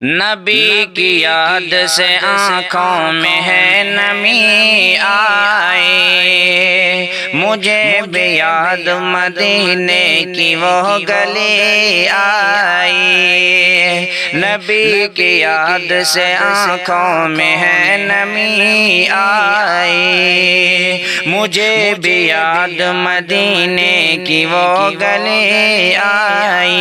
نبی کی یاد سے آنکھوں میں ہے نمی آئی، مجھے بھی یاد مدینے کی وہ گلی آئی۔ نبی کی یاد سے آنکھوں میں ہے نمی آئی، مجھے بھی یاد مدینے کی وہ گلی آئی۔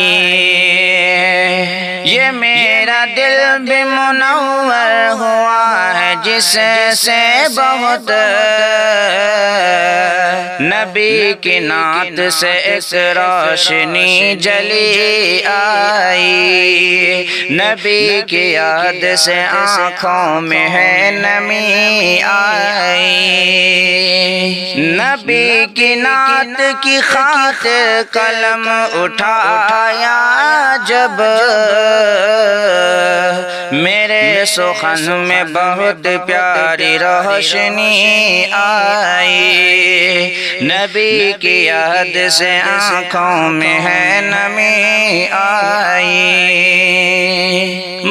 یہ میرا دل بھی منور ہوا ہے جس سے بہت نبی کی نعت سے ایک روشنی جلی آئی۔ نبی کی یاد سے آنکھوں میں ہے نمی آئی، نبی کی نعت کی خاطر قلم اٹھایا جب میرے سخن میں بہت پیاری روشنی آئی۔ نبی کی یاد سے آنکھوں میں ہے نمی آئی،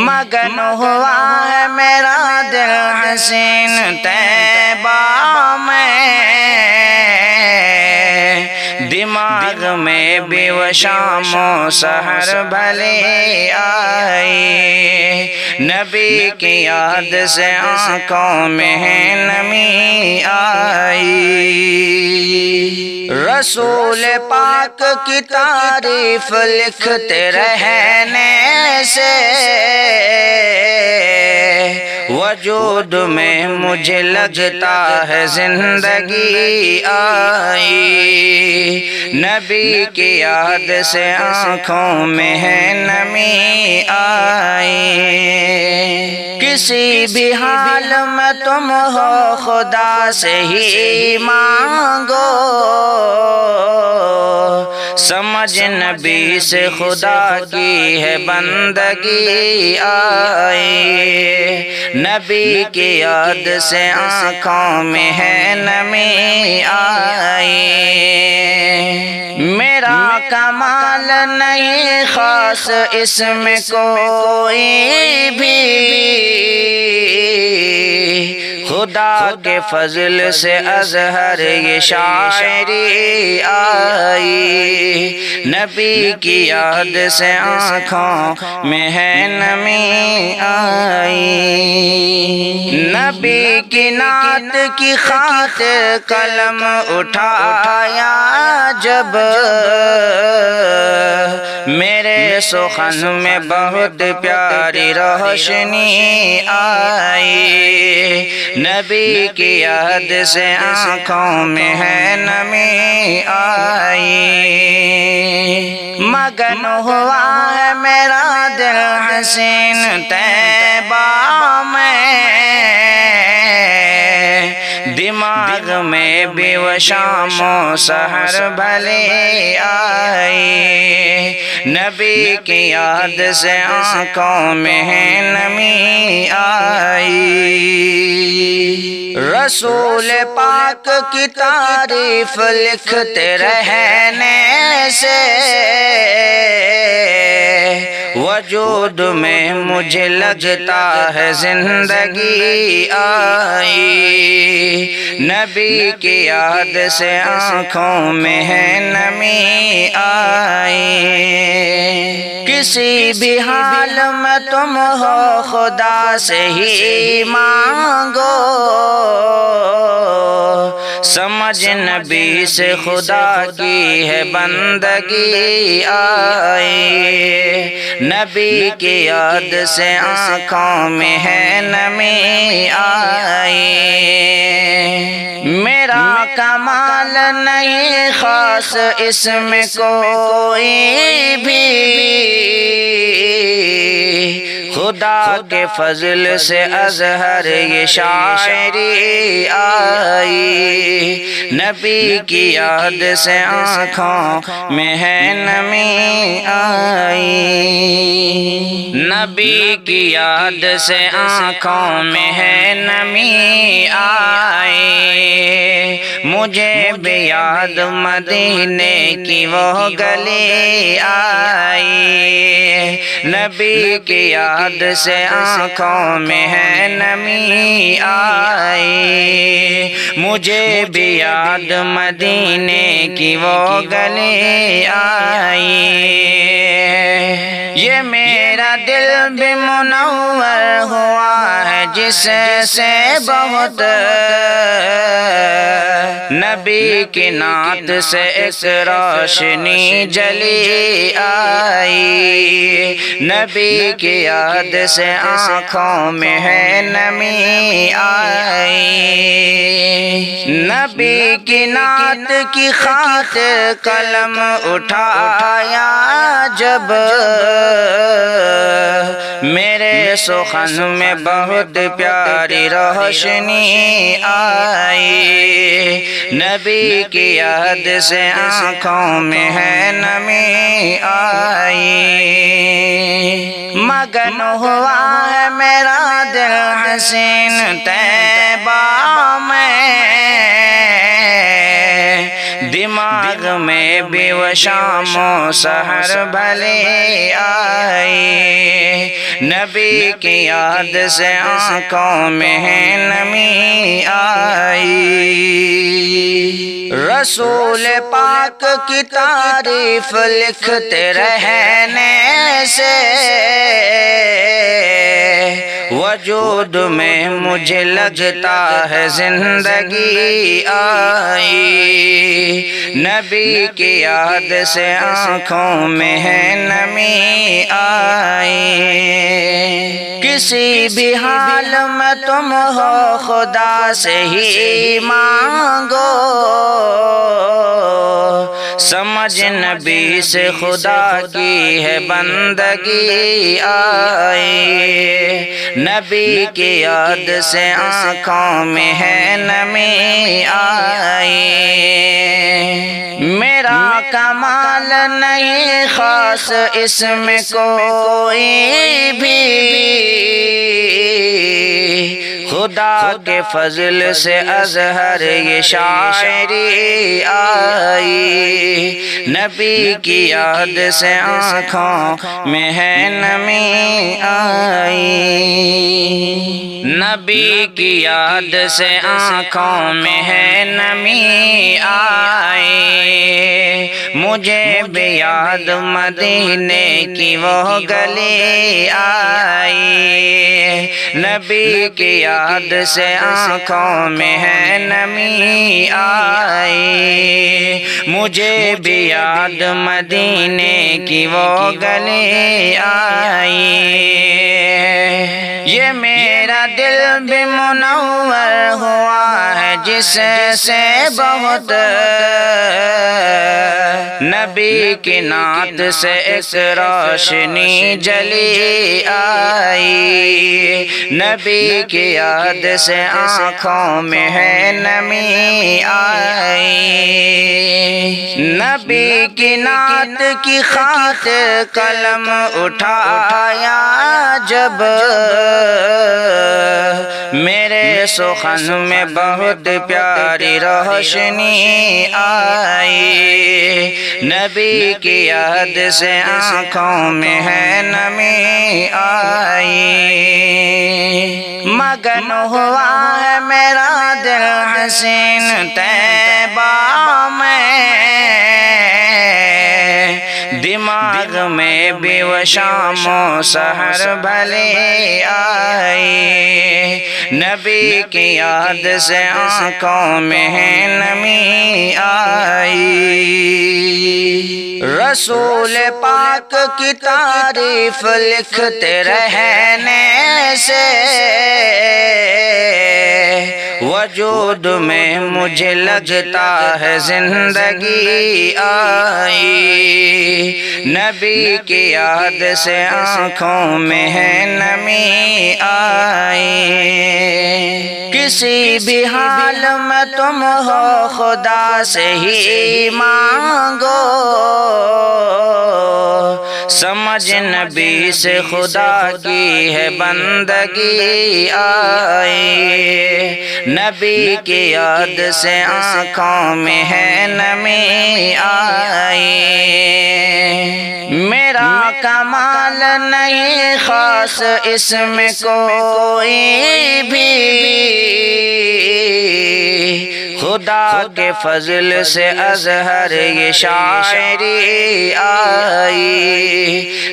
مگن ہوا ہے میرا دل حسین طیبہ میں، دماغ میں بھی وہ شام و سحر بھلے آئی۔ نبی کی یاد سے آنکھوں میں ہے نمی آئی، رسول پاک کی تعریف لکھتے رہنے سے وجود میں مجھے لگتا ہے زندگی آئی۔ نبی کی یاد سے آنکھوں میں ہے نمی آئی، کسی بھی حال میں تم ہو خدا سے ہی مانگو، سمجھ نبی سے خدا کی ہے بندگی آئی۔ نبی کی یاد سے آنکھوں میں ہے نمی آئی، میرا کمال نہیں خاص اس میں کوئی بھی، خدا کے فضل سے اظہر یہ شاعری آئی۔ نبی کی یاد سے آنکھوں میں ہے نمی آئی، نبی کی نعت کی خاطر قلم اٹھایا جب میرے سخن میں بہت پیاری روشنی آئی۔ نبی کی یاد سے آنکھوں میں ہے نمی آئی، مگن ہوا ہے میرا دل حسین طیبہ میں، دماغ میں بھی وہ شام و سحر بھلے آئی۔ نبی کی یاد سے آنکھوں میں ہے نمی آئی، رسول پاک کی تعریف لکھتے رہنے سے وجود میں مجھے لگتا ہے زندگی آئی۔ نبی کی یاد سے آنکھوں میں ہے نمی آئی، کسی بھی حال میں تم ہو خدا سے ہی مانگو، سمجھ نبی سے خدا کی ہے بندگی آئی۔ نبی کی یاد سے آنکھوں میں ہے نمی آئی، میرا کمال نہیں خاص اس میں کوئی بھی، خدا کے فضل سے اظہر یہ شاعری آئی۔ نبی کی یاد سے آنکھوں میں ہے نمی آئی، نبی کی یاد سے آنکھوں میں ہے نمی آئی، مجھے بھی یاد مدینے کی وہ گلی آئی۔ نبی کی یاد یاد سے آنکھوں میں ہے نمی آئی مجھے بھی یاد مدینے کی وہ گلی آئی یہ میرا دل بھی منور ہوا ہے جس سے بہت نبی کی نعت سے ایک روشنی جلی آئی نبی کی یاد سے آنکھوں میں ہے نمی آئی نبی کی نعت کی خاطر قلم اٹھایا جب میرے سخن میں بہت پیاری روشنی آئی نبی کی یاد سے آنکھوں میں ہے نمی آئی مگن ہوا ہے میرا دل حسین طیبہ میں دماغ میں بھی وہ شام و سحر بھلے آئی نبی کی یاد سے آنکھوں میں ہے نمی آئی رسول پاک کی تعریف لکھتے رہنے سے وجود میں مجھے لگتا ہے زندگی آئی نبی کی یاد سے آنکھوں میں ہے نمی آئی کسی بھی حال میں تم ہو خدا سے ہی مانگو سمجھ نبی سے خدا کی ہے بندگی آئی نبی کی یاد سے آنکھوں میں ہے نمی آئی میرا کمال نہیں خاص اس میں کوئی بھی خدا کے فضل سے اظہر یہ شاعری آئی نبی کی یاد سے آنکھوں میں ہے نمی آئی نبی کی یاد سے آنکھوں میں ہے نمی آئی مجھے بھی یاد مدینے کی وہ گلی آئی نبی کی یاد سے آنکھوں میں ہے نمی آئی مجھے بھی یاد مدینے کی وہ گلی آئی یہ میرا دل بھی منور ہوا ہے جس سے بہت نبی کی نعت سے ایک روشنی جلی آئی نبی کی یاد سے آنکھوں میں ہے نمی آئی نبی کی نعت کی خاطر قلم اٹھایا جب میرے سخن میں بہت پیاری روشنی آئی نبی کی یاد سے آنکھوں میں ہے نمی آئی مگن ہوا ہے میرا دل حسین طیبہ میں دماغ میں بھی وہ شام و سحر بھلے آئی نبی کی یاد سے آنکھوں میں ہے نمی آئی رسول پاک کی تعریف لکھتے رہنے سے وجود میں مجھے لگتا ہے زندگی آئی نبی کی یاد سے آنکھوں میں ہے نمی آئی کسی بھی حال میں تم ہو خدا سے ہی مانگو سمجھ نبی سے خدا کی ہے بندگی آئی، نبی کی یاد سے آنکھوں میں ہے نمی آئی۔ میرا کمال نہیں خاص اس میں کوئی بھی، خدا کے فضل سے اظہر یہ شاعری آئی،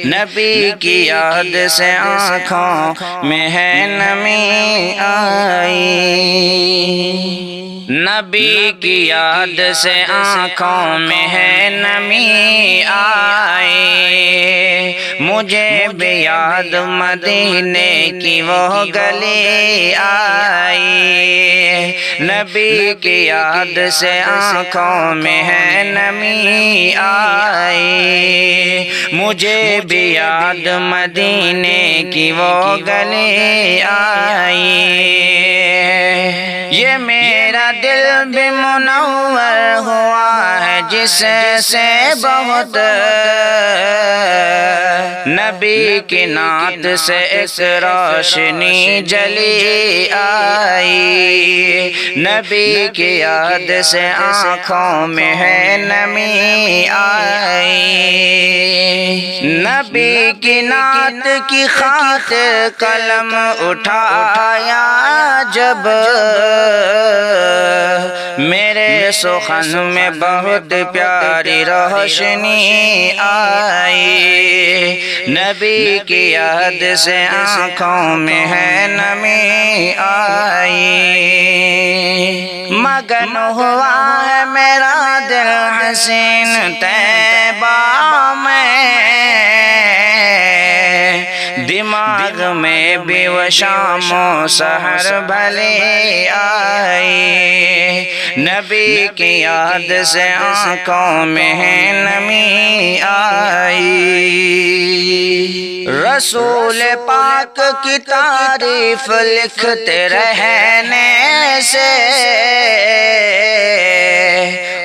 نبی کی یاد سے آنکھوں میں ہے نمی آئی، نبی کی یاد سے آنکھوں میں ہے نمی آئی۔ مجھے بھی یاد مدینے کی وہ گلی آئی، نبی کی یاد سے آنکھوں میں ہے نمی آئی۔ مجھے بھی یاد مدینے کی وہ گلی آئی، یہ میرا دل بھی منور ہوا ہے جس سے بہت، نبی کی نعت سے ایک روشنی جلی آئی، نبی کی یاد سے آنکھوں میں ہے نمی آئی، نبی کی نعت کی خاطر قلم اٹھایا جب، میرے سخن میں بہت پیاری روشنی آئی، نبی کی یاد سے آنکھوں میں ہے نمی آئی۔ مگن ہوا ہے میرا دل حسین طیبہ میں، دماغ میں بھی وہ شام و سحر بھلے آئی، نبی کی یاد سے آنکھوں میں ہے نمی آئی۔ رسول پاک کی تعریف لکھتے رہنے سے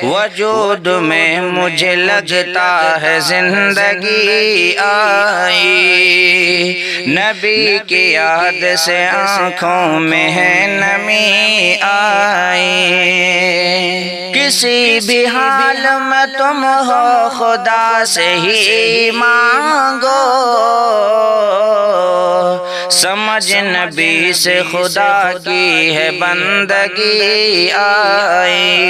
وجود میں مجھے لگتا ہے زندگی آئی، نبی کی یاد سے آنکھوں میں ہے نمی آئی۔ کسی بھی حال میں تم ہو خدا سے ہی مانگو، سمجھ نبی سے خدا کی ہے بندگی آئی،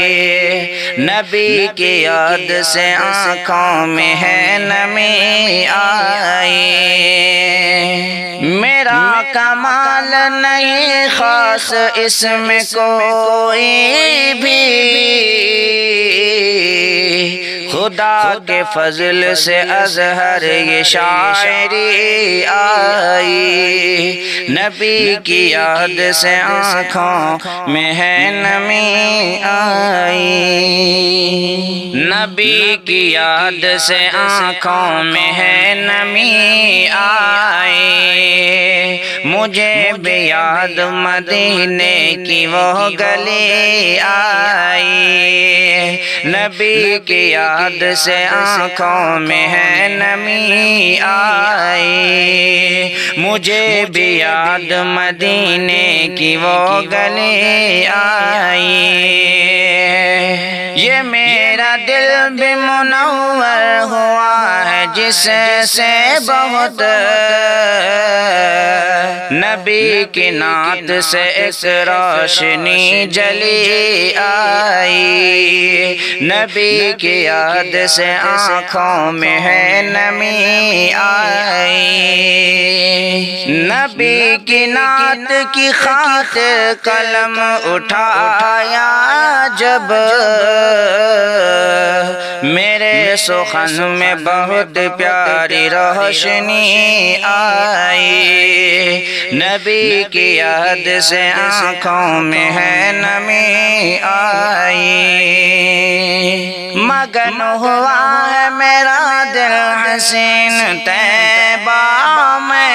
نبی کی یاد سے آنکھوں میں ہے نمی آئی۔ میرا کمال نہیں خاص اس میں کوئی بھی، خدا کے فضل سے اظہر یہ شاعری آئی، نبی کی یاد سے آنکھوں میں ہے نمی آئی، نبی کی یاد سے آنکھوں میں ہے نمی آئی۔ مجھے بھی یاد مدینے کی وہ گلی آئی، نبی کی یاد سے آنکھوں میں ہے نمی آئی۔ مجھے بھی یاد مدینے کی وہ گلی آئی، یہ میرا دل بھی منور ہوا ہے جس سے بہت، نبی کی نعت سے ایک روشنی جلی آئی، نبی کی یاد سے آنکھوں میں ہے نمی آئی، نبی کی نعت کی خاطر قلم اٹھایا جب، میرے سخن میں بہت پیاری روشنی آئی، نبی کی یاد سے آنکھوں میں ہے نمی آئی۔ مگن ہوا ہے میرا دل حسین طیبہ میں،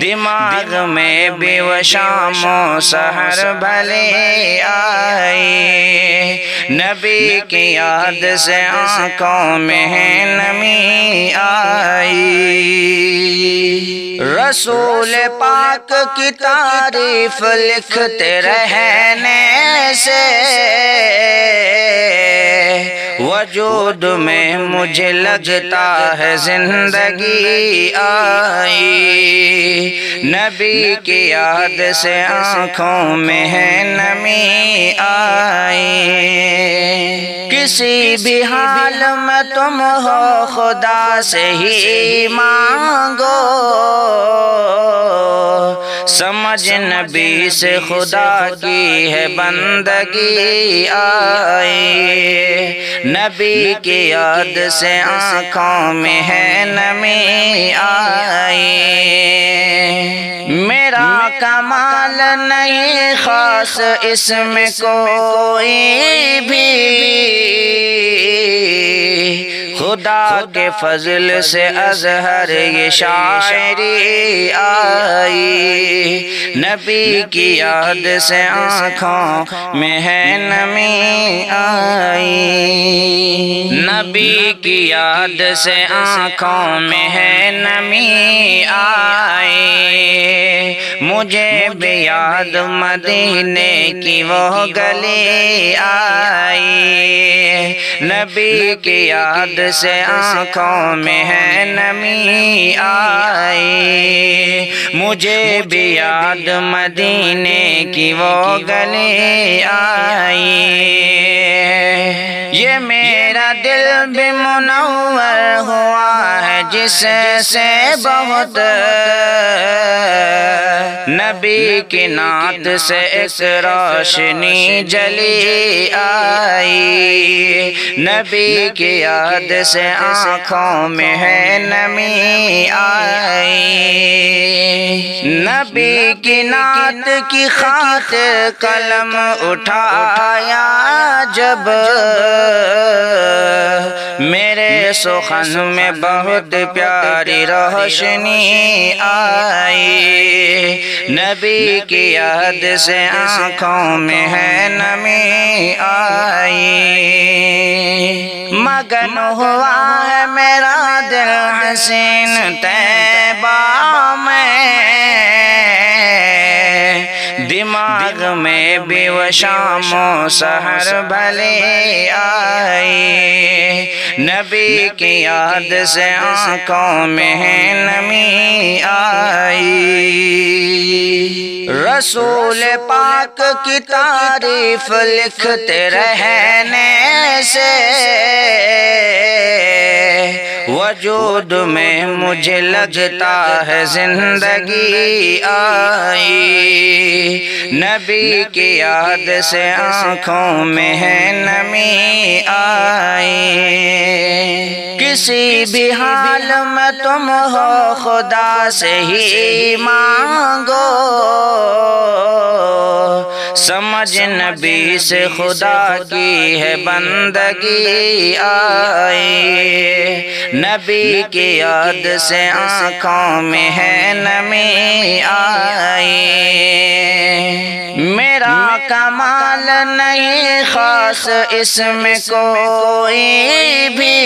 دماغ میں میں بھی وہ شام و سحر بھلے آئی، نبی کی یاد سے آنکھوں میں نمی آئی، رسول پاک کی تعریف لکھتے رہنے سے وجود میں مجھے لگتا ہے زندگی آئی، نبی کی یاد سے آنکھوں میں ہے نمی آئی، کسی بھی حال میں تم ہو خدا سے ہی مانگو، سمجھ نبی سے خدا کی ہے بندگی آئی، نبی کی یاد سے آنکھوں میں ہے نمی آئی، میرا کمال نہیں خاص اس میں کوئی بھی، خدا کے فضل سے اظہر یہ شاعری آئی، نبی کی یاد سے آنکھوں میں ہے نمی آئی، نبی کی یاد سے آنکھوں میں ہے نمی آئی، مجھے بھی یاد مدینے کی وہ گلی آئی، نبی کی یاد سے آنکھوں میں ہے نمی آئی، مجھے بھی یاد مدینے کی وہ گلی آئی، یہ میرا دل بھی منور ہوا ہے جس سے بہت، نبی کی نعت سے ایک روشنی جلی آئی، نبی کی یاد سے آنکھوں میں ہے نمی آئی، نبی کی نعت کی خاطر قلم اٹھایا جب، میرے سخن میں بہت پیاری روشنی آئی، نبی کی یاد سے آنکھوں میں ہے نمی آئی، مگن ہوا ہے میرا دل حسین طیبہ میں، دماغ میں بھی وہ شام و سحر بھلے آئی، نبی کی یاد سے آنکھوں میں ہے نمی آئی، رسول پاک کی تعریف لکھتے رہنے سے وجود میں مجھے لگتا ہے زندگی آئی، نبی کی یاد سے آنکھوں میں ہے نمی آئی، کسی بھی حال میں تم ہو خدا سے ہی مانگو، سمجھ نبی سے خدا کی ہے بندگی آئی، نبی کی یاد سے آنکھوں میں ہے نمی آئی، میرا کمال نہیں خاص اس میں کوئی بھی،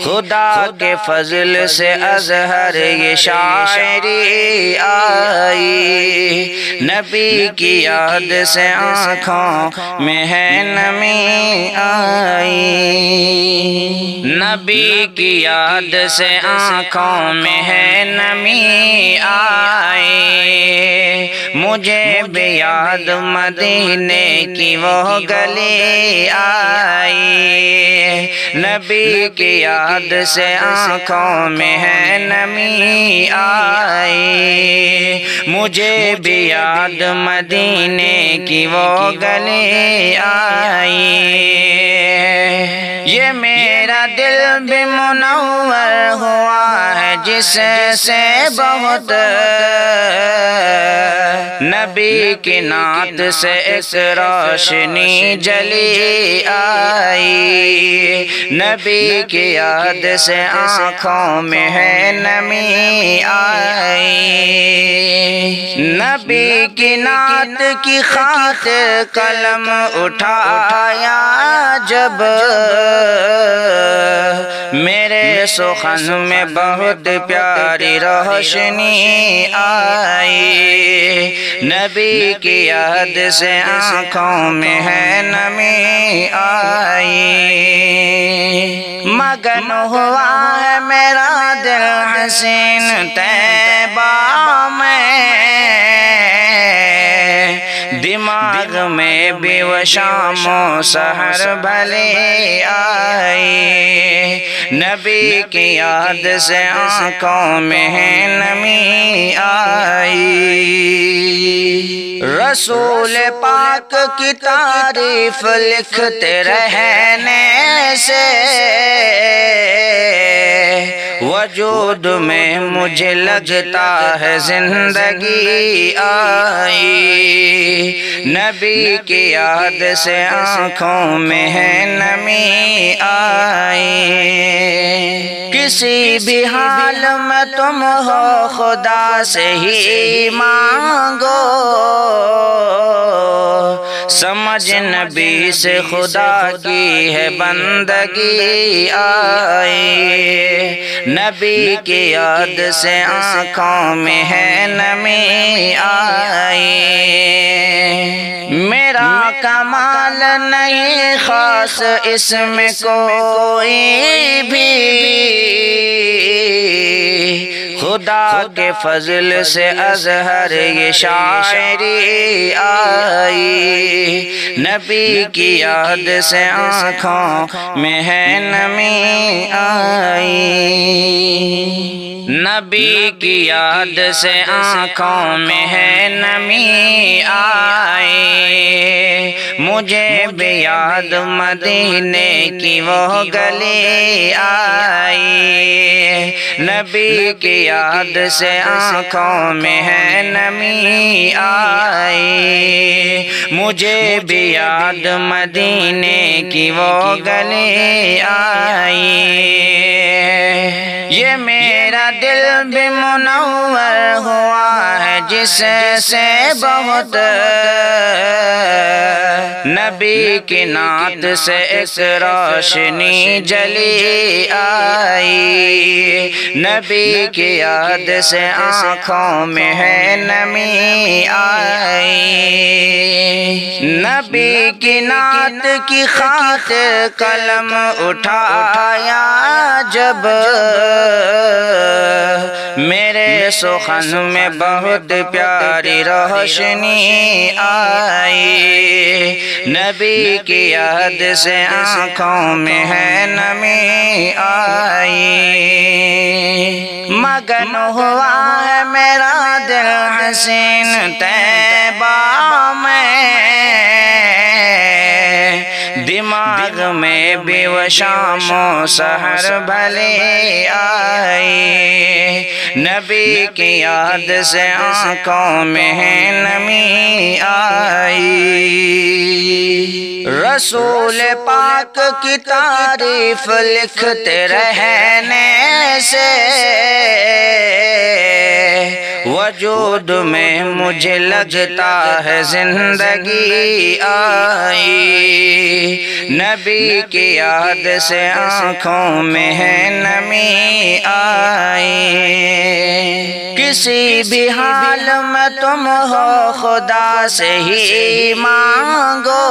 خدا کے فضل سے اظہر یہ شاعری آئی، نبی کی یاد سے آنکھوں میں ہے نمی آئی، نبی کی یاد سے آنکھوں میں ہے نمی آئی، مجھے بھی یاد مدینے کی وہ گلی آئی، نبی کی یاد سے آنکھوں میں ہے نمی آئی، مجھے بھی یاد مدینے کی وہ گلی آئی، یہ میرا دل بھی منور ہوا ہے جس سے بہت نبی کی نعت سے ایک روشنی جلی آئی، نبی کی یاد سے آنکھوں میں ہے نمی آئی، نبی کی نعت کی خاطر قلم اٹھایا جب میرے سخن میں بہت پیاری روشنی آئی، نبی کی یاد سے آنکھوں میں ہے نمی آئی، مگن ہوا ہے میرا دل حسین طیبہ میں، دماغ میں بھی وہ شام و سحر بھلے آئی، نبی کی یاد سے آنکھوں میں ہے نمی آئی، رسول پاک کی تعریف لکھتے رہنے سے وجود میں مجھے لگتا ہے زندگی آئی، نبی کی یاد سے آنکھوں میں ہے نمی آئی، کسی بھی حال میں تم ہو خدا سے ہی مانگو، سمجھ نبی سے خدا کی ہے بندگی آئی، نبی کی یاد سے آنکھوں میں ہے نمی آئی، میرا کمال نہیں خاص اس میں کوئی بھی، خدا کے فضل سے اظہر یہ شاعری آئی، نبی کی یاد سے آنکھوں میں ہے نمی آئی، نبی کی یاد سے آنکھوں میں ہے نمی آئی، مجھے بھی یاد مدینے کی وہ گلی آئی، نبی کی یاد سے آنکھوں میں ہے نمی آئی، مجھے بھی یاد مدینے کی وہ گلی آئی، یہ میرا دل بھی منور ہوا ہے جس سے بہت، نبی کی نعت سے ایک روشنی جلی آئی، نبی کی یاد سے آنکھوں میں ہے نمی آئی، نبی کی نعت کی خاطر قلم اٹھایا جب میرے سخن میں بہت پیاری روشنی آئی، نبی کی یاد سے آنکھوں میں ہے نمی آئی، مگن ہوا ہے میرا دل حسین طیبہ میں، دماغ میں بھی وہ شام و سحر بھلے آئی، نبی کی یاد سے آنکھوں میں ہے نمی آئی، رسول پاک کی تعریف لکھتے رہنے سے وجود میں مجھے لگتا ہے زندگی آئی، نبی کی یاد سے آنکھوں میں ہے نمی آئی، کسی بھی حال میں تم ہو خدا سے ہی مانگو،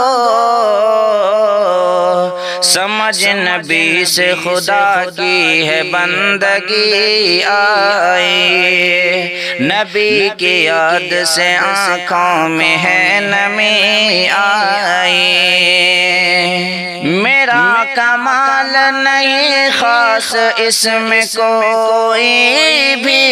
سمجھ نبی سے خدا کی ہے بندگی آئی، نبی کی یاد سے آنکھوں میں ہے نمی آئی، میرا کمال نہیں خاص اس میں کوئی بھی،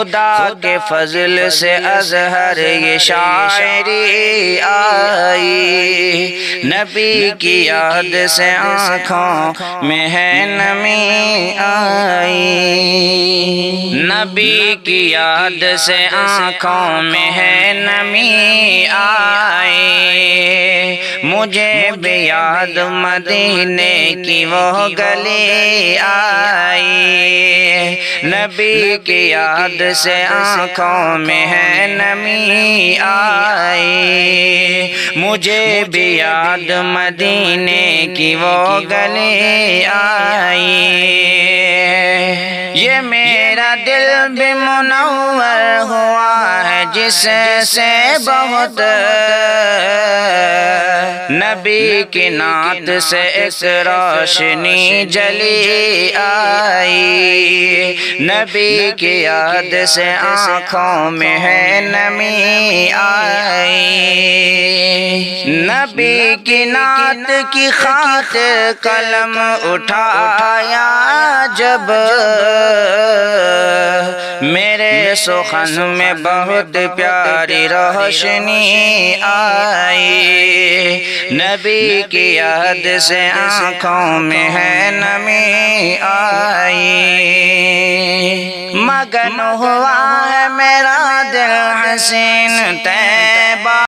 خدا کے فضل سے اظہر یہ شاعری آئی، نبی کی یاد سے آنکھوں میں ہے نمی آئی، نبی کی یاد سے آنکھوں میں ہے نمی آئی، مجھے بھی یاد مدینے کی وہ گلی آئی، نبی کی یاد سے آنکھوں میں ہے نمی آئی، مجھے بھی یاد مدینے کی وہ گلی آئی، یہ میرا دل بھی منور ہوا ہے جس سے بہت نبی کی نعت سے ایک روشنی جلی آئی، نبی کی یاد سے آنکھوں میں ہے نمی آئی، نبی کی نعت کی خاطر قلم اٹھایا جب میرے سخن میں بہت پیاری روشنی آئی، نبی کی یاد سے آنکھوں میں ہے نمی آئی، مگن ہوا ہے میرا دل حسین طیبہ